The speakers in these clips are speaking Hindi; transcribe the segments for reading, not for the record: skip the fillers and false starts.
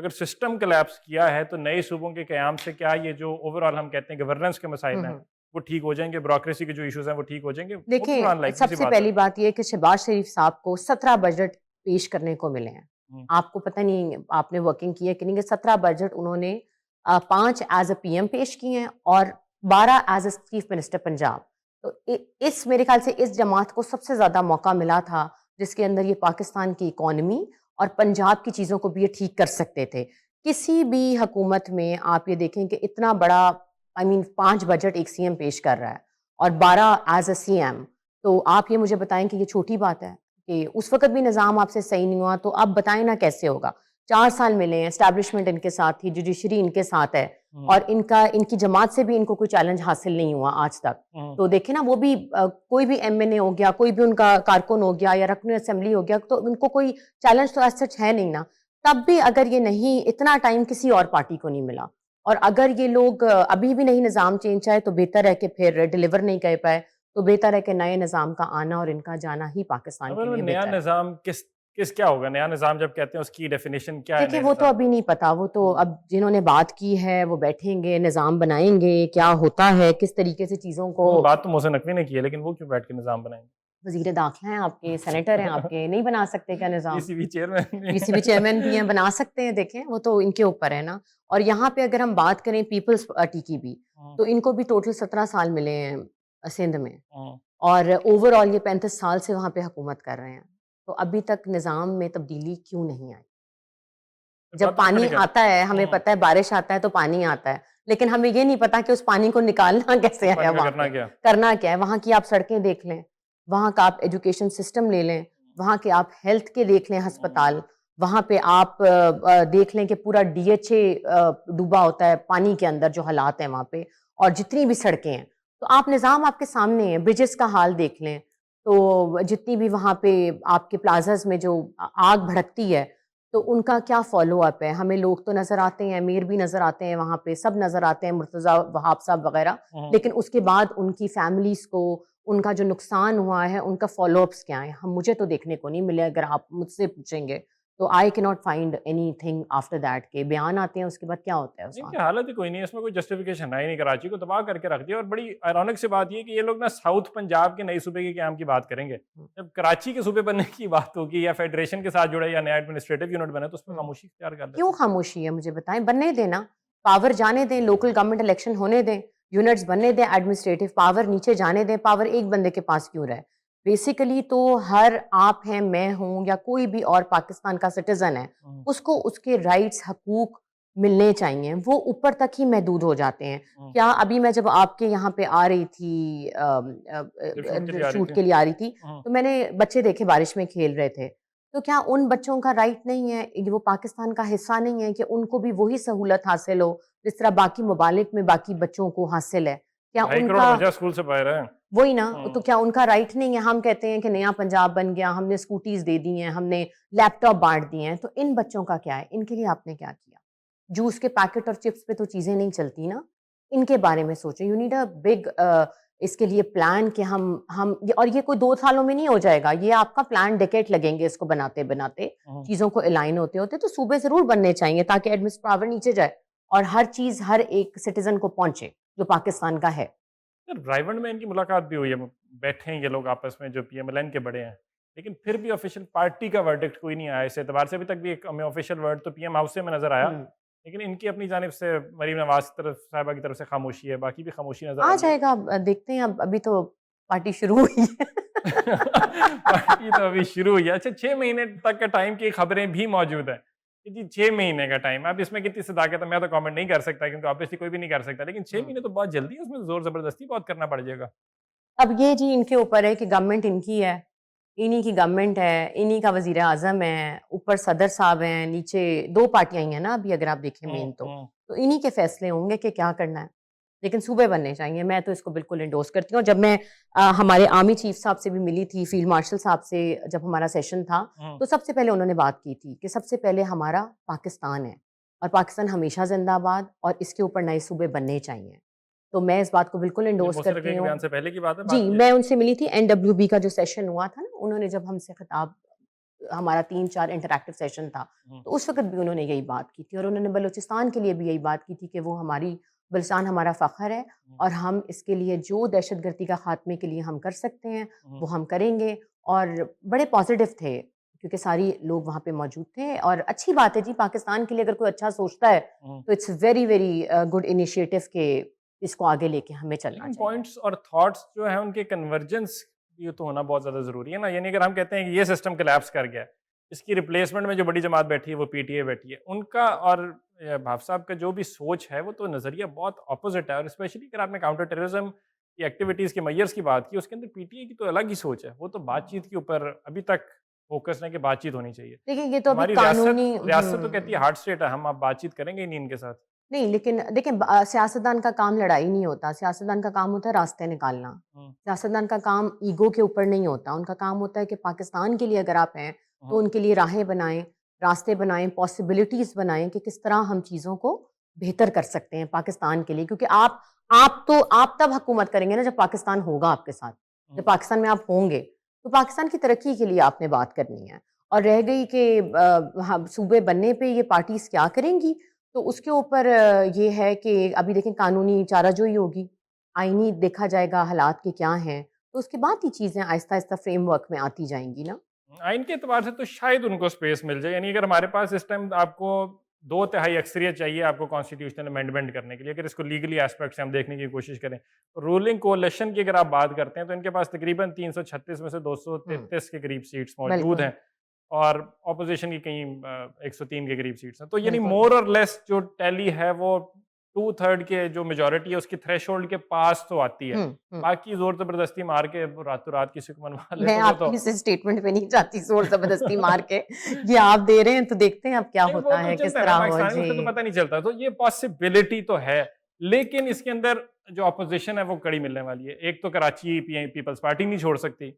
तो अगर सिस्टम कोलैप्स किया है तो नए सूबों के क़याम से क्या ये जो ओवरऑल हम कहते हैं गवर्नेंस के हुँ, मसाइल हैं, हुँ। वो ठीक हो जाएँगे, ब्यूरोक्रेसी के जो इश्यूज़ हैं वो ठीक हो जाएँगे? वो भी बड़ा देखिए, अनलाइकली सी सबसे बात है। पहली बात ये है कि शहबाज शरीफ साहब को 17 बजट पेश करने को मिले हैं। हुँ, आपको पता नहीं आपने वर्किंग की है कि नहीं कि 17 बजट उन्होंने 5 एज़ अ पीएम पेश किए हैं और 12 as a chief minister Punjab. तो इस मेरे ख़्याल से इस जमात को सबसे ज़्यादा मौका मिला था, जिसके अंदर ये पाकिस्तान की इकॉनमी और पंजाब की चीज़ों को भी ये ठीक कर सकते थे। किसी भी हुकूमत में आप ये देखें कि इतना बड़ा 5 बजट एक सीएम पेश कर रहा है और 12 एज़ अ सीएम, तो आप ये मुझे बताएँ कि ये छोटी बात है? कि उस वक़्त भी निज़ाम आपसे सही नहीं हुआ, तो अब बताएँ ना कैसे होगा? 4 साल मिले हैं, एस्टेब्लिशमेंट इनके साथ थी, जुडिशरी इनके साथ है हुँ, और इनकी जमात से भी इनको कोई चैलेंज हासिल नहीं हुआ आज तक। हुँ। तो देखें ना वो भी कोई भी एमएनए हो गया, कोई भी उनका कारकुन हो गया या रक्न असेंबली हो गया, तो उनको कोई चैलेंज तो एज़ सच है नहीं ना। तब भी अगर ये नहीं इतना टाइम किसी और पार्टी को नहीं मिला और अगर ये लोग अभी भी नहीं निज़ाम चेंज चाहे तो बेहतर है कि फिर डिलीवर नहीं कर पाए, तो बेहतर है कि नए निज़ाम का आना और इनका जाना ही पाकिस्तान अब के वो लिए नया बेहतर है। निज़ाम किस किस क्या होगा? नया निज़ाम जब कहते हैं उसकी डेफ़िनिशन क्या है देखिए, नए वो तो निज़ाम अभी की? नहीं पता, वो तो हुँ, अब जिन्होंने बात की है, वो बैठेंगे, निज़ाम बनाएँगे, क्या होता है, किस तरीके से चीज़ों को। वो बात तो मोहसिन नकवी ने की है, लेकिन वो क्यों बैठ के निज़ाम बनाएँगे? वज़ीर दाखिला हैं आपके, सेनेटर हैं आपके, नहीं बना सकते क्या निज़ाम? पीसीबी चेयरमैन भी पीसीबी चेयरमैन भी हैं, बना सकते हैं, देखें, वो तो इनके ऊपर है ना। और यहाँ पे अगर हम बात करें पीपल्स पार्टी की भी, हुँ, तो इनको भी टोटल 17 साल मिले हैं सिंध में हुँ। और ओवरऑल ये 35 साल से वहाँ पे हुकूमत कर रहे हैं। तो अभी तक निज़ाम में तब्दीली क्यों नहीं आई? जब बात तो पानी ठीक है। आता है, हमें हुँ, पता है बारिश आता है तो पानी आता है, लेकिन हमें ये नहीं पता कि उस पानी को निकालना उस कैसे है पानी का वहाँ करना पे, क्या? करना क्या है? वहाँ की आप सड़कें देख लें, वहाँ का आप एजुकेशन सिस्टम ले लें, वहाँ के आप हेल्थ के देख लें हुँ, अस्पताल, वहाँ पे आप देख लें कि पूरा डीएचए डूबा होता है पानी के अंदर जो हालात हैं वहाँ पे और जितनी भी सड़कें हैं, तो आप निज़ाम आपके सामने है, ब्रिजेज़ का हाल देख लें, तो जितनी भी वहाँ पे आपके प्लाज़ाज़ में जो आग भड़कती है, तो उनका क्या फ़ॉलो-अप है? हमें लोग तो नज़र आते हैं, अमीर भी नज़र आते हैं वहाँ पे, सब नज़र आते हैं, मुर्तज़ा वहाब साहब वग़ैरह, हुँ। लेकिन उसके बाद उनकी फ़ैमिलीज़ को, उनका जो नुकसान हुआ है, उनका फ़ॉलो-अप्स क्या हैं? हम मुझे तो देखने को नहीं मिले, अगर आप मुझसे पूछेंगे, तो I can not find anything after that के बयान आते हैं, उसके बाद क्या होता है उस वहाँ इनकी पे? हालत ही कोई नहीं है, इसमें कोई जस्टिफ़िकेशन है ही नहीं, कराची को तबाह करके रख दिया और बड़ी आयरॉनिक सी बात ये है कि ये लोग ना साउथ पंजाब के नए सूबे के क़याम की बात करेंगे। हुँ, जब कराची के सूबे बनने की बात होगी या फ़ेडरेशन के साथ जुड़े या नया एडमिनिस्ट्रेटिव यूनिट बने तो उसपे हुँ। खामोशी इख्तियार कर क्यों लेते हैं। खामोशी है मुझे बताएँ? बनने दें ना, पावर जाने दें, लोकल गवर्नमेंट इलेक्शन होने दें, यूनिट्स बनने दें, एडमिनिस्ट्रेटिव पावर नीचे जाने दें, पावर एक बंदे के पास क्यों रहे? बेसिकली तो हर आप हैं, मैं हूँ या कोई भी और पाकिस्तान का सिटिज़न है, हुँ, उसको उसके राइट्स, हकूक मिलने चाहिए, वो ऊपर तक ही महदूद हो जाते हैं। हुँ। क्या अभी मैं जब आपके यहाँ पे आ रही थी जब शूट के लिए आ रही शूट थी। के लिए आ रही थी, हुँ, तो मैंने बच्चे देखे बारिश में खेल रहे थे। तो क्या उन बच्चों का राइट नहीं है, वो पाकिस्तान का हिस्सा नहीं है कि उनको भी वही सहूलत हासिल हो, जिस तरह बाकी ममालिक में बाकी बच्चों को हासिल है? क्या 2.5 करोड़ उनका बच्चा स्कूल से बाहर है। वही ना, तो हुँ, क्या उनका राइट नहीं है? हम कहते हैं कि नया पंजाब बन गया, हमने स्कूटीज़ दे दी हैं, हमने लैपटॉप बाँट दिए हैं, तो इन बच्चों का क्या है? इनके लिए आपने क्या किया? जूस के पैकेट और चिप्स पे तो चीज़ें नहीं चलती ना, इनके बारे में सोचें। यू नीड अ बिग इसके लिए प्लान कि हम और ये कोई 2 सालों में नहीं हो जाएगा, ये आपका प्लान डेकेड लगेंगे इसको बनाते-बनाते, हुँ। चीज़ों को अलाइन होते-होते, तो सूबे ज़रूर बनने चाहिए ताकि एडमिनिस्ट्रेटिव पावर नीचे जाए और हर चीज़ हर एक सिटिज़न को पहुँचे, जो पाकिस्तान का है। सर रायवंड में इनकी मुलाकात भी हुई है, बैठे हैं ये लोग आपस में जो पीएमएलएन के बड़े हैं। लेकिन फिर भी ऑफ़िशियल पार्टी का वर्डिक्ट कोई नहीं आया इस एतबार से अभी तक भी एक हमें ऑफ़िशियल वर्ड तो पीएम हाउस से में नज़र आया। हुँ। लेकिन इनकी अपनी जानिब से मरीम नवाज़ की तरफ साहिबा की तरफ से खामोशी है, बाकी भी खामोशी नज़र आ आई है। जाएगा देखते हैं अब अभी तो पार्टी शुरू हुई है। पार्टी तो अभी शुरू हुई है। अच्छा 6 महीने तक के टाइम की खबरें भी मौजूद हैं, कि जी 6 महीने का टाइम है। अब इसमें कितनी सदाकत है मैं तो कमेंट नहीं कर सकता क्योंकि ऑब्वियसली कोई भी नहीं कर सकता। लेकिन 6 हुँ। महीने तो बहुत जल्दी है, उसमें ज़ोर ज़बरदस्ती बहुत करना पड़ जाएगा। अब ये जी इनके ऊपर है कि गवर्नमेंट इनकी है, इन्हीं की गवर्नमेंट है, इन्हीं का वज़ीर-ए-आज़म है, ऊपर सदर साहब हैं, नीचे 2 पार्टियाँ ही हैं ना अभी अगर आप देखें हुँ, मेन तो। हुँ। तो इन्हीं के फैसले होंगे कि क्या करना है। लेकिन सूबे बनने चाहिए, मैं तो इसको बिल्कुल एंडोर्स करती हूँ और जब मैं हमारे आर्मी चीफ साहब से भी मिली थी, फील्ड मार्शल साहब से जब हमारा सेशन था, हुँ। तो सबसे पहले उन्होंने बात की थी कि सबसे पहले हमारा पाकिस्तान है और पाकिस्तान हमेशा ज़िंदाबाद और इसके ऊपर नए सूबे बनने चाहिए। तो मैं इस बात को बिल्कुल ये एंडोर्स मोहसिन नकवी करती के हूँ। बयान से पहले की बात है, जी, बात ये मैं उनसे मिली थी एनडब्ल्यूबी का जो सेशन हुआ था ना, उन्होंने जब हमसे खिताब हमारा 3-4 इंटरैक्टिव सेशन था, तो उस वक़्त भी उन्होंने यही बात की थी और उन्होंने बलूचिस्तान के लिए भी यही बात की थी कि वो बलूचिस्तान हमारा फ़ख्र है और हम इसके लिए जो दहशतगर्दी का ख़ात्मे के लिए हम कर सकते हैं, वो हम करेंगे। और बड़े पॉज़िटिव थे क्योंकि सारी लोग वहाँ पे मौजूद थे और अच्छी बात है जी, पाकिस्तान के लिए अगर कोई अच्छा सोचता है, तो it's very, very good initiative कि इसको आगे लेके हमें चलना लेकिन चाहिए। पॉइंट्स और थॉट्स जो है उनके कन्वर्जेंस ये तो होना बहुत ज़्यादा ज़रूरी है ना, यानी अगर हम कहते हैं कि ये सिस्टम कोलैप्स कर गया है, इसकी रिप्लेसमेंट में जो बड़ी जमात बैठी है वो पीटीए बैठी है, उनका और भाव साहब का जो भी सोच है वो तो नज़रिया बहुत अपोजिट है। और स्पेशली अगर आपने काउंटर टेररिज्म की एक्टिविटीज़ के मैयर्स की बात की, उसके अंदर पीटीए की तो अलग ही सोच है, वो तो बातचीत के ऊपर अभी तक फोकस है कि बातचीत होनी चाहिए। देखिए, ये तो अभी हमारी कानूनी रियासत तो कहती है हार्ड स्टेट है, हम आप बातचीत करेंगे ही नहीं इनके साथ। नहीं, लेकिन देखिए सियासतदान का काम लड़ाई नहीं होता, सियासतदान का काम होता है रास्ते निकालना। सियासतदान का काम ईगो के ऊपर नहीं होता, उनका काम होता है कि पाकिस्तान के लिए अगर आप हैं, तो उनके लिए राहें बनाएँ, रास्ते बनाएँ, पॉसिबिलिटीज़ बनाएँ कि किस तरह हम चीज़ों को बेहतर कर सकते हैं पाकिस्तान के लिए। क्योंकि आप तब हुकूमत करेंगे ना जब पाकिस्तान होगा आपके साथ। जब पाकिस्तान में आप होंगे, तो पाकिस्तान की तरक्की के लिए आपने बात करनी है। और रह गई कि सूबे बनने पे ये पार्टीज़ क्या करेंगी, तो उसके ऊपर ये है कि अभी देखें कानूनी चाराजोई होगी, आईनी देखा जाएगा हालात के क्या हैं, तो उसके बाद ये चीज़ें आहिस्ता-आहिस्ता फ्रेमवर्क में आती जाएँगी ना। आइन के एतबार से तो शायद उनको स्पेस मिल जाए, यानी अगर हमारे पास इस टाइम आपको 2/3 अक्सरियत चाहिए आपको कॉन्स्टिट्यूशनल अमेंडमेंट करने के लिए, अगर इसको लीगली एस्पेक्ट से हम देखने की कोशिश करें, रूलिंग कोalition की अगर आप बात करते हैं तो इनके पास तकरीबन 336 में से 233 के करीब सीट्स मौजूद बिल्कुल, हैं और ऑपोजिशन की कहीं 103 के करीब सीट्स हैं, तो यानी बिल्कुल। मोर और लेस जो टैली है वो 2/3 के जो मेजॉरिटी है उसकी थ्रेशोल्ड के पास तो आती है। हुँ, हुँ। बाकी जोर जबरदस्ती मार के रातों रात किसी को मनवा ले मैं तो वो तो आपकी इस स्टेटमेंट पे नहीं जाती ज़ोर ज़बरदस्ती मार के, ये आप दे रहे हैं तो देखते हैं अब क्या नहीं, वो होता तो है, किस चलता है ना तरह हो पाकिस्तान में, जी। उसका तो पता नहीं चलता, तो ये पॉसिबिलिटी तो है, लेकिन इसके अंदर जो अपोजिशन है वो कड़ी मिलने वाली है। एक तो कराची पीपल्स पार्टी नहीं छोड़ सकती,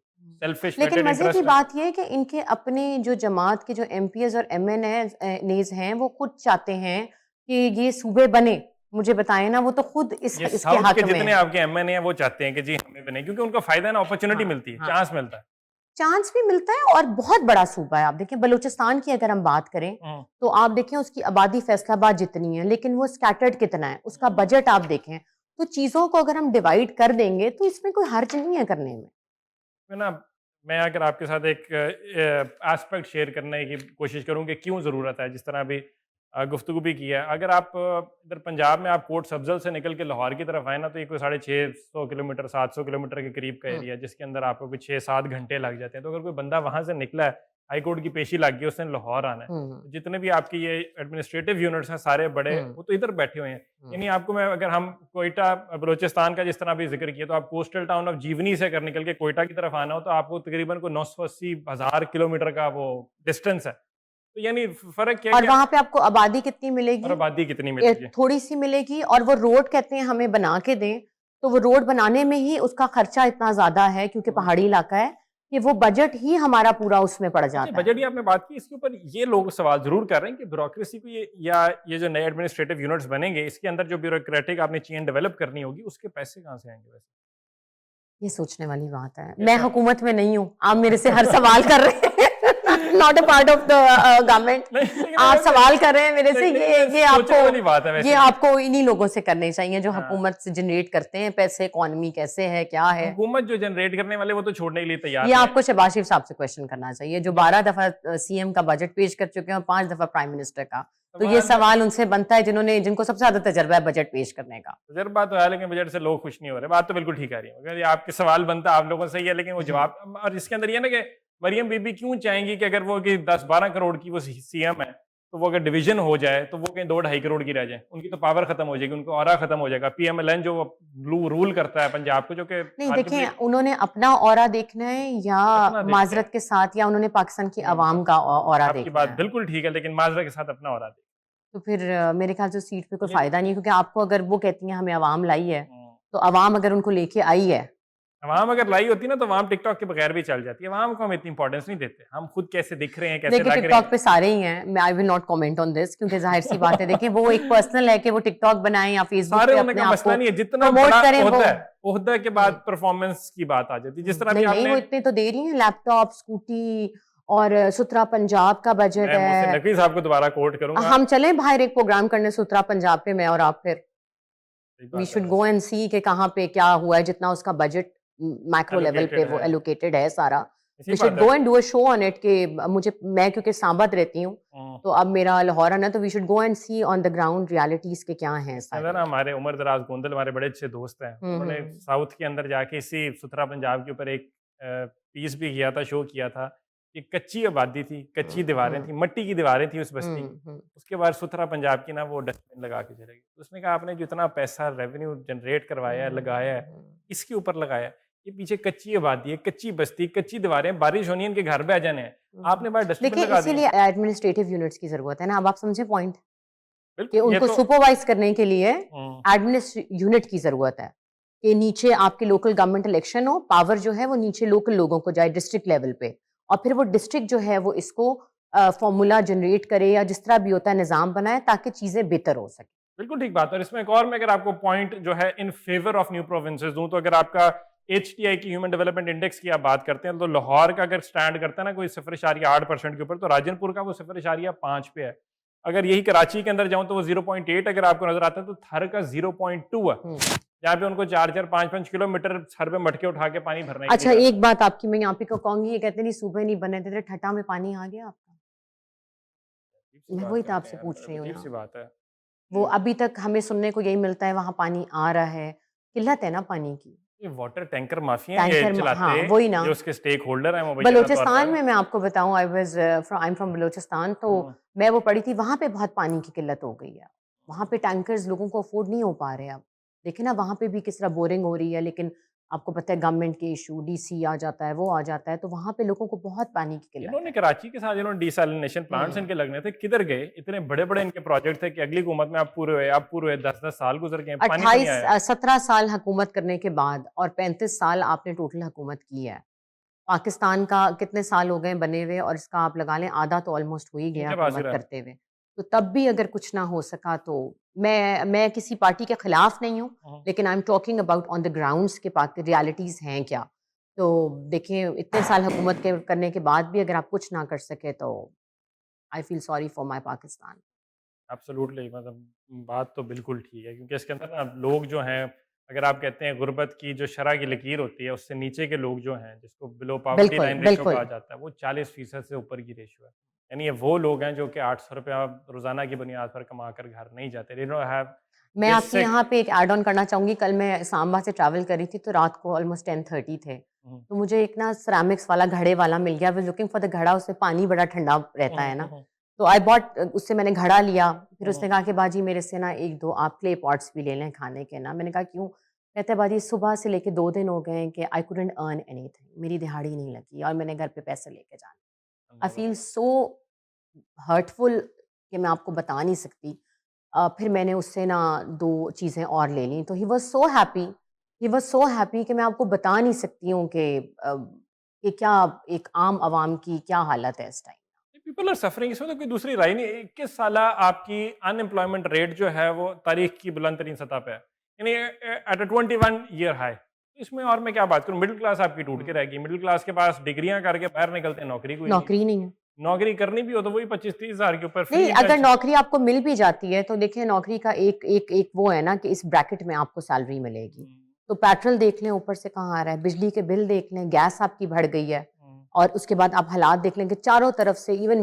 सेल्फिश लेकिन वेटेड मज़े की इंटरेस्ट है। बात ये है कि इनके अपने जो जमात के जो एमपीज़ और एमएनएज़ हैं, वो खुद चाहते हैं कि ये सूबे बने। मुझे बताएँ ना, वो तो खुद ये इसके साउथ के हक में जितने हैं। आपके एमएनए हैं वो चाहते हैं कि जी हमें बने, क्योंकि उनका फायदा है ना, अपॉर्चुनिटी हाँ, मिलती है, हाँ। चांस मिलता है। चांस भी मिलता है और बहुत बड़ा सूबा है। आप देखें बलूचिस्तान की अगर हम बात करें, हम्म, तो आप देखें उसकी आबादी फैसलाबाद जितनी है, लेकिन वो स्कैटर्ड कितना है, उसका बजट आप देखें, तो चीज़ों को अगर हम डिवाइड कर देंगे, तो इसमें कोई हर्ज नहीं है करने में। है ना। मैं अगर आपके साथ एक एस्पेक्ट शेयर करने की कोशिश करूं कि क्यों ज़रूरत है, जिस तरह अभी गुफ्तगू भी की है, अगर आप इधर पंजाब में आप कोट सब्जल से निकल के लाहौर की तरफ आए ना, तो ये कोई 650 किलोमीटर 700 किलोमीटर के करीब का हुँ, एरिया है, जिसके अंदर आपको कोई 6-7 घंटे लग जाते हैं। तो अगर कोई बंदा वहाँ से निकला है, हाई कोर्ट की पेशी लग गई, उसने लाहौर आना है, हुँ, तो जितने भी आपके ये एडमिनिस्ट्रेटिव यूनिट्स हैं सारे बड़े, हुँ, वो तो इधर बैठे हुए हैं। हुँ। यानी आपको मैं अगर हम कोयटा बलूचिस्तान का जिस तरह भी जिक्र किया, तो आप कोस्टल टाउन ऑफ जीवनी से अगर निकल के कोयटा की तरफ आना हो, तो आपको तकरीबन को 980,000 किलोमीटर का वो डिस्टेंस है। तो यानी फ़र्क क्या है और कि वहाँ पे आपको आबादी कितनी और मिलेगी? आबादी कितनी मिलेगी? थोड़ी-सी मिलेगी और वो रोड कहते हैं हमें बना के दें, तो वो रोड बनाने में ही उसका खर्चा इतना ज़्यादा है क्योंकि पहाड़ी इलाका है, कि वो बजट ही हमारा पूरा उसमें पड़ अच्छा, जाता है। बजट की आपने बात की, इसके ऊपर ये लोग सवाल ज़रूर कर रहे हैं कि ब्यूरोक्रेसी को ये जो नए एडमिनिस्ट्रेटिव यूनिट्स बनेंगे, इसके अंदर जो ब्यूरोक्रेटिक आपने चेन डेवलप करनी होगी, उसके पैसे कहाँ से आएँगे वैसे? ये सोचने वाली बात है। मैं अच्छा। हुकूमत में नहीं हूँ, आप मेरे से हर सवाल कर रहे हैं। Not a part of the government. नहीं, लेकिन आप अगर सवाल कर रहे हैं मेरे से, लेकिन ये सोचने वाली बात है ये वैसे। आपको इन्हीं लोगों से करने चाहिए जो हाँ। हुकूमत से जनरेट करते हैं पैसे, इकोनॉमी कैसे है, क्या है। हुकूमत जो जनरेट करने वाले वो तो छोड़ने के लिए तैयार ये नहीं है। आपको शहबाज शरीफ साहब से क्वेश्चन करना चाहिए, जो 12 दफ़ा सीएम का बजट पेश कर चुके हैं और 5 दफ़ा प्राइम मिनिस्टर का। तो ये सवाल उनसे बनता है जिनको सबसे ज़्यादा तजर्बा है बजट पेश करने का। तजुर्बा तो है, लेकिन बजट से लोग खुश नहीं हो रहे। बात तो बिल्कुल ठीक आ रही है, अगर ये आपके सवाल बनता आप लोगों से ही है, लेकिन वो जवाब और इसके अंदर ये ना कि मरियम बीबी क्यों चाहेंगी कि अगर वो कि 10-12 करोड़ की वो सीएम है, तो वो अगर डिवीजन हो जाए तो वो कहीं 2-2.5 करोड़ की रह जाए, उनकी तो पावर खत्म हो जाएगी, उनका ऑरा खत्म हो जाएगा। पीएमएलएन जो रूल करता है पंजाब को, जो कि नहीं आर्गुमेबली देखें, उन्होंने अपना ऑरा देखना है या अपना देखते माजरत हैं। के साथ, या उन्होंने पाकिस्तान की नहीं, आवाम का ऑरा आपकी देखना बात है। बिल्कुल ठीक है, लेकिन माजरा के साथ अपना ऑरा देखते तो फिर मेरे ख्याल से सीट पे कोई हैं। फ़ायदा नहीं है, क्योंकि आपको अगर वो कहती हैं हमें आवाम लाई है, हम्म। तो आवाम अगर उनको लेके आई है, अवाम अगर लाई होती ना, तो अवाम टिकटॉक के बगैर भी चल जाती है। अवाम को हम इतनी इंपॉर्टेंस नहीं देते, हम खुद कैसे दिख रहे हैं, कैसे देखिए लग रहे टिकटॉक हैं। पे सारे ही हैं, मैं I will not comment on this, क्योंकि ज़ाहिर-सी बात है, देखिए वो एक पर्सनल है कि वो टिकटॉक बनाएँ या फेसबुक सारे पे होने अपने का आप मसला को नहीं है, जितना प्रमोट बड़ा करें वो। ओहदा है, ओहदा के बाद परफॉर्मेंस की बात आ जाती है। जिस तरह भी नहीं, नहीं, आपने वो इतने तो दे रही हैं, लैपटॉप, स्कूटी और सुतरा पंजाब का बजट मैं मोहसिन है। नकवी साहब को दोबारा कोट करूंगा। हम चलें बाहर एक प्रोग्राम करने सुतरा पंजाब पे, मैं और आप, फिर सही वी बात शुड है, गो एंड सी कि कहाँ पे क्या हुआ है, जितना उसका बजट मैक्रो लेवल पे एलोकेटेड वो है। एलोकेटेड है सारा। इसी वी शुड बात गो है। And do a show on it कि मैं क्योंकि सांबत रहती हूँ, हम्म। तो अब मेरा लाहौर आना, तो we should go and see on the ground realities के क्या हैं इसके अंदर ना सारे। हमारे उमर दराज गोंदल हमारे बड़े अच्छे दोस्त हैं, उन्होंने हम्म। साउथ के अंदर जाके इसी सुथरा पंजाब के ऊपर एक पीस भी किया था, शो किया था कि कच्ची आबादी थी, कच्ची दीवारें थी, मट्टी की दीवारें थी उस बस्ती की। हम्म। उसके बाद सुथरा पंजाब की ना वो डस्टबिन लगा के चले गए। तो उसने कहा आपने जो इतना पैसा रेवेन्यू जनरेट करवाया है, लगाया है, इसके ऊपर लगाया है, ये पीछे कच्ची आबादी है, कच्ची बस्ती, कच्ची दीवारें, बारिश होनी है इनके घर बह जाने हैं, आपने बाहर डस्टबिन देखिए लगा दिए। इसीलिए एडमिनिस्ट्रेटिव यूनिट्स की जरूरत है ना। अब आप समझे पॉइंट, कि बिल्कुल, ये उनको तो सुपरवाइज करने के लिए हम्म, एडमिनिस्ट्रेटिव यूनिट की जरूरत है, कि नीचे आपके लोकल गवर्नमेंट इलेक्शन हो, पावर जो है वो नीचे लोकल लोगों को जाए डिस्ट्रिक्ट लेवल पे, और फिर वो डिस्ट्रिक्ट जो है वो इसको फॉर्मूला जनरेट करे या जिस तरह भी होता है निज़ाम बनाए, ताकि चीज़ें बेहतर हो सके। बिल्कुल ठीक बात है। और इसमें एक और मैं अगर आपको पॉइंट जो है in favour of new provinces दूं, तो अगर आपका HTI की ह्यूमन डेवलपमेंट इंडेक्स की आप बात करते हैं, तो लाहौर का अगर स्टैंड करता है ना कोई 0.8% के ऊपर, तो राजनपुर का वो 0.5 पे है। अगर यही कराची के अंदर जाऊं तो वो 0.8 अगर आपको नजर आता है, तो थर का 0.2 है, जहाँ पे उनको 4-4, 5-5 किलोमीटर सर पे मटके उठा के पानी भरना ही अच्छा, नहीं एक बात आपकी मैं यहाँ पे को कहूंगी, ये कहते नहीं सुबह नहीं बने थे ठट्टा में पानी आ गया आपका। अजीब सी मैं बात वही तो करते आपसे हैं पूछ यार, रही हूँ अजीब ना, सी बात है। वो अभी तक हमें सुनने को यही मिलता है वहां पानी आ रहा है, किल्लत है ना पानी की। ये वाटर टैंकर माफिया हैं, ये टैंकर, हाँ चलाते वही ना। जो उसके स्टेक होल्डर हैं मुबैना तौर बलूचिस्तान पर। में मैं आपको बताऊं, आई एम फ्रॉम बलूचिस्तान, तो मैं वो पढ़ी थी, वहां पे बहुत पानी की किल्लत हो गई है। वहां पे टैंकर्स लोगों को अफोर्ड नहीं हो पा रहे अब। देखे ना वहां पे भी किस तरह बोरिंग हो रही है, लेकिन आपको पता है गवर्नमेंट के इशू, डीसी आ जाता है, वो आ जाता है, तो वहां पे लोगों को बहुत पानी की किल्लत इन्होंने है। कराची के साथ इन्होंने डिसैलिनेशन प्लांट्स इनके लगने थे, किधर गए? इतने बड़े बड़े इनके प्रोजेक्ट थे कि अगली हुकूमत में आप पूरे हुए, आप पूरे हुए, 10-10 साल गुजर गए, पानी क्यों नहीं आया? 17 साल हुकूमत करने के बाद और 35 साल आपने टोटल हुकूमत की है। पाकिस्तान का कितने साल हो गए बने हुए, और इसका आप लगा लें आधा तो ऑलमोस्ट हो ही गया इनके पास ही हुकूमत रहा। करते हुए। तो तब भी अगर कुछ ना हो सका, तो मैं किसी पार्टी के खिलाफ नहीं हूँ, हम्म। लेकिन I am talking about on the grounds के पाक रियलिटीज हैं क्या। तो देखिए इतने साल हुकूमत के करने के बाद भी अगर आप कुछ ना कर सके, तो I feel sorry for my Pakistan. Absolutely, मतलब बात तो बिल्कुल ठीक है, क्योंकि इसके अंदर ना लोग जो हैं, अगर आप कहते हैं गुर्बत की जो शरह की लकीर होती है, उससे नीचे के लोग जो हैं, जिसको बिलो पॉवर्टी बिल्कुल लाइन रेशियो कहा बिल्कुल। जाता है, वो 40% से ऊपर की रेशियो है। यानी ये वो लोग हैं जो कि 800 रुपया रोजाना की बुनियाद पर कमा कर घर नहीं जाते। दे डोंट हैव मैं आपके बेसिक। यहाँ पे एक ऐड ऑन करना चाहूँगी, कल मैं सांबा से ट्रैवल करी थी, तो रात को ऑलमोस्ट 10:30 थे। तो मुझे एक ना सेरेमिक्स वाला घड़े वाला मिल गया, I was looking for the घड़ा, उससे पानी बड़ा ठंडा रहता है ना। तो आई बॉट, उससे मैंने घड़ा लिया, फिर उसने कहा कि बाजी मेरे से ना 1-2 आप क्ले पॉट्स भी ले लें खाने के ना। मैंने कहा क्यों? कहते हैं बाजी सुबह से लेके 2 दिन हो गए हैं कि आई कुडन्ट अर्न एनीथिंग, मेरी दिहाड़ी नहीं लगी और मैंने घर पे पैसे लेके जाने। आई फील सो हर्टफुल कि मैं आपको बता नहीं सकती। फिर मैंने उससे ना 2 चीज़ें और ले लीं, तो ही वाज़ सो हैप्पी कि मैं आपको बता नहीं सकती हूँ कि क्या एक आम आवाम की क्या हालत है इस टाइम। पीपल आर सफरिंग, इसमें तो कोई दूसरी राय नहीं। 21 साल आपकी अनएम्प्लॉयमेंट रेट जो है वो तारीख की बुलंद तरीन सतह पे है, यानी एट 21 ईयर हाई। इसमें और मैं क्या बात करूं, मिडिल क्लास आपकी टूट के रहेगी। मिडिल क्लास के पास डिग्रियां करके बाहर निकलते हैं, नौकरी कोई नहीं है। नौकरी नहीं है। नौकरी करनी भी हो तो वही 25-30 हजार के ऊपर नहीं, फ्री अगर इंटर्नशिप। नौकरी आपको मिल भी जाती है, तो देखिए नौकरी का एक एक एक वो है ना कि इस ब्रैकेट में आपको सैलरी मिलेगी। तो पेट्रोल देख लें ऊपर से कहाँ आ रहा है, बिजली के बिल देख लें, गैस आपकी बढ़ गई है, और उसके बाद आप हालात देख लें कि चारों तरफ से, इवन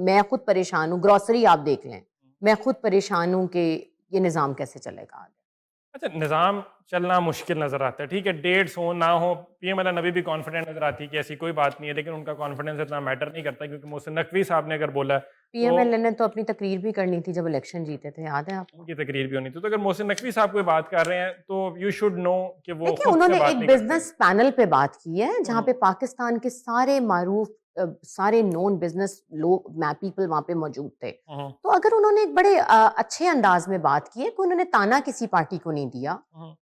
मैं खुद परेशान हूँ, ग्रॉसरी आप देख लें, मैं खुद परेशान हूँ कि ये निज़ाम कैसे चलेगा आगे। अच्छा, निज़ाम चलना मुश्किल नज़र आता है, ठीक है, डेट्स हो ना हो। पीएम नबी भी कॉन्फिडेंट नज़र आती है कि ऐसी कोई बात नहीं है, लेकिन उनका कॉन्फिडेंस इतना मैटर नहीं करता, क्योंकि मोहसिन नकवी साहब ने अगर बोला तो पीएमएल ने तो अपनी तकरीर भी करनी थी जब इलेक्शन जीते थे, याद है आपको? उनकी तकरीर भी होनी थी। तो अगर मोहसिन नकवी साहब कोई बात कर रहे हैं, तो यू शुड नो कि वो देखिए खुद से उन्होंने बात एक नहीं करते। बिजनेस पैनल पे बात की है, जहाँ पे पाकिस्तान के सारे मारूफ सारे नोन बिजनेस लोग पीपल वहाँ पे मौजूद थे। तो अगर उन्होंने एक बड़े अच्छे अंदाज में बात की है कि उन्होंने ताना किसी पार्टी को नहीं दिया,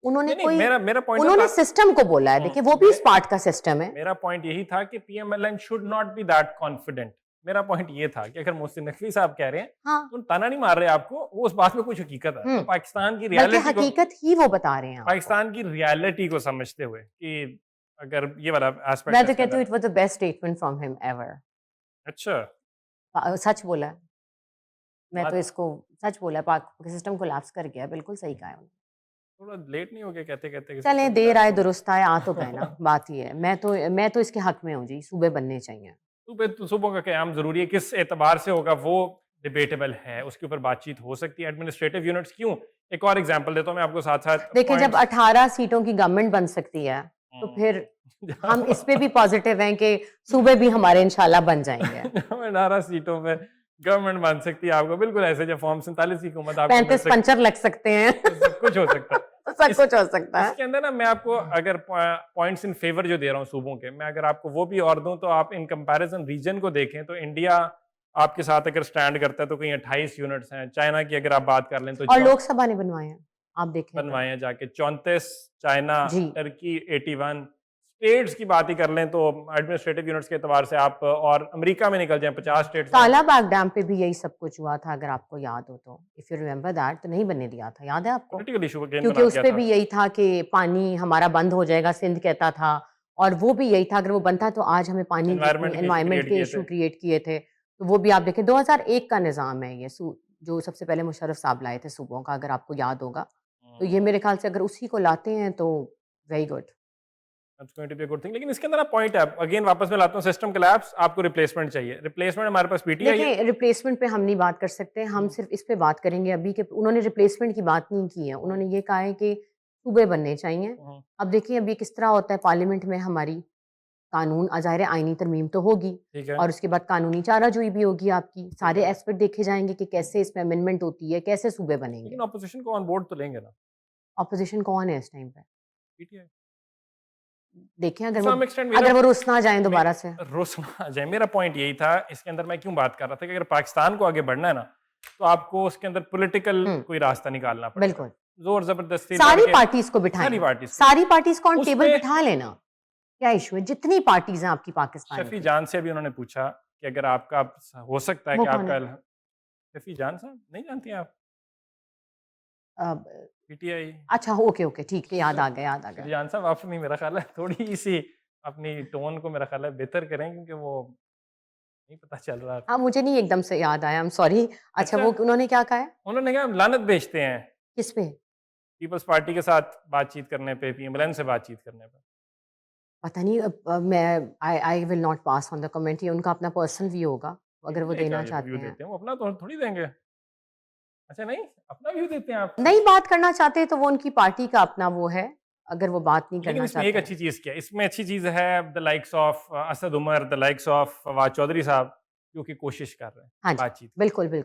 उन्होंने नहीं, कोई मेरा मेरा पॉइंट उन्होंने सिस्टम को बोला है। देखिए वो भी इस पार्ट का सिस्टम है। मेरा पॉइंट यही था कि PMLN should not be that confident. मेरा पॉइंट ये था कि अगर मोहसिन नकवी साहब कह रहे हैं हाँ, तो ताना नहीं मार रहे आपको, वो उस बात में कुछ हकीकत है। तो पाकिस्तान की बल्कि रियलिटी को, हकीकत ही वो बता रहे हैं आपको। पाकिस्तान की रियलिटी को समझते हुए कि अगर ये वाला एस्पेक्ट मैं तो कहती हूँ it was the best statement from him ever. अच्छा, सच बोला है। मैं तो बात इसको सच बोला है, पाक सिस्टम कोलैप्स कर गया है, बिल्कुल सही कहा है उन्होंने। थोड़ा लेट नहीं हो गया कहते-कहते कि चलें सिस्टम देर कोलैप्स आए हो गया? दुरुस्त आए, आ तो गए ना, बात ये है। मैं तो इसके हक में हूँ जी, सूबे बनने चाहिए। सूबों का क़याम ज़रूरी है, किस एतबार से होगा वो डिबेटेबल है, उसके ऊपर बातचीत हो सकती है। एडमिनिस्ट्रेटिव यूनिट्स क्यों? एक और एग्ज़ाम्पल देता हूँ मैं आपको साथ-साथ देखिए जब पॉइंट्स 18 सीटों की गवर्नमेंट बन सकती है, तो फिर हम इस पे भी पॉज़िटिव हैं कि सूबे भी हमारे इंशाल्लाह बन जाएँगे। 18 सीटों पे गवर्नमेंट बन सकती है आपको बिल्कुल ऐसे जब फॉर्म 47 की हुकूमत आपको मिल 35 सकती पंचर लग सकते हैं। है, सब कुछ हो सकता है। सब इस कुछ हो सकता है। इसके अंदर ना मैं आपको अगर पॉइंट्स इन फेवर जो दे रहा हूँ सूबों के, मैं अगर आपको वो भी और दूँ तो आप इन कंपैरिज़न रीजन को देखें तो इंडिया आपके साथ अगर स्टैंड करता है तो कहीं 28 यूनिट्स हैं। चाइना की अगर आप बात कर लें तो और लोकसभा ने बनवाए हैं, आप देखें तो। बनवाए हैं जाके 34, चाइना, जी। टर्की 81, स्टेट्स की बात ही कर लें तो एडमिनिस्ट्रेटिव यूनिट्स के एतबार से आप और अमेरिका में निकल जाएँ 50 स्टेट्स हैं। कालाबाग डैम पे भी यही सब कुछ हुआ था, अगर आपको याद हो तो। इफ यू रिमेंबर दैट, तो नहीं बनने दिया था, याद है आपको? पॉलिटिकल इशू अगेन क्योंकि बना उस दिया पे था। भी यही था कि पानी हमारा बंद हो जाएगा, सिंध कहता था। और वो भी यही था, अगर वो बनता तो आज हमें पानी एनवायरनमेंट के इशू एनवायरनमेंट क्रिएट के किए इशू थे। क्रिएट किए थे। तो वो भी आप देखें 2001 का निज़ाम है ये जो सबसे पहले मुशर्रफ साहब लाए थे सूबों का, अगर आपको याद होगा। तो ये मेरे ख्याल से अगर उसी को लाते हैं तो very good. That's going to be a good thing लेकिन इसके अंदर ना पॉइंट है अगेन वापस मैं लाता हूँ सिस्टम कोलैप्स आपको रिप्लेसमेंट चाहिए। रिप्लेसमेंट हमारे पास पीटीआई है। देखें, रिप्लेसमेंट पे हम नहीं बात कर सकते, हम सिर्फ इस पे बात करेंगे अभी कि उन्होंने रिप्लेसमेंट की बात नहीं की है। उन्होंने ये कहा है कि सूबे बनने चाहिए। हम्म, अब देखिए अभी किस तरह होता है पार्लियामेंट में हमारी कानून ज़ाहिर है आईनी तरमीम तो होगी ठीक है। और उसके बाद कानूनी चाराजोई भी होगी आपकी। ठीक सारे है। एस्पेक्ट देखे जाएँगे कि कैसे इसमें अमेंडमेंट होती है, कैसे सूबे बनेंगे। लेकिन ऑपोजिशन को ऑन बोर्ड तो लेंगे ना ऑपोज़िशन कौन है इस टाइम पे? पीटीआई। देखें टू सम एक्सटेंट मेरा अगर वो रुस ना जाएँ मे दोबारा से। रुस ना जाए मेरा पॉइंट यही था इसके अंदर मैं क्यों बात कर रहा था कि अगर पाकिस्तान को आगे बढ़ना है ना तो आपको उसके अंदर पॉलिटिकल हुँ, कोई रास्ता निकालना पड़ेगा। बिल्कुल। जोर जबरदस्ती सारी लड़के पार्टीज़ को बिठाएँ, सारी पार्टीज को सारी पार्टीज़ को ऑन टेबल उसमें बिठा लेना। क्या इश्यू है? जितनी पार्टीज़ हैं आपकी पाकिस्तान शफी की, जान से भी उन्होंने पूछा कि अगर आपका हो सकता है वो कि कौन आपका है? शफी जान साहब नहीं जानती हैं आप अ, पीटीआई अच्छा ओके, ओके ठीक है, याद आ गया, याद आ गया। जान साहब आप नहीं मेरा ख्याल है थोड़ी सी अपनी टोन को मेरा ख्याल है बेहतर करें क्योंकि वो नहीं पता चल रहा हाँ, मुझे नहीं एकदम से याद आया, आई एम सॉरी। अच्छा अच्छा वो उन्होंने क्या कहा है? उन्होंने कहा हम लानत भेजते हैं किस पे? पीपल्स पार्टी के साथ बातचीत करने पे पीएमएलएन से बातचीत करने पे पता नहीं मैं I will not pass on the comment, ये उनका अपना पर्सनल व्यू होगा, अगर वो नहीं क्या देना व्यू चाहते हैं। देते हैं वो अपना तो थोड़ी देंगे अच्छा नहीं अपना व्यू देते हैं आप नहीं बात करना चाहते तो वो उनकी पार्टी का अपना वो है, अगर वो बात नहीं लेकिन करना इसमें एक चाहते अच्छी हैं। चीज़ क्या है इसमें अच्छी चीज़ है the likes of Asad Umar the likes of Fawad Chaudhry साहब जो कि कोशिश कर रहे हैं हाँ जी, बातचीत बिल्कुल, बिल्कुल।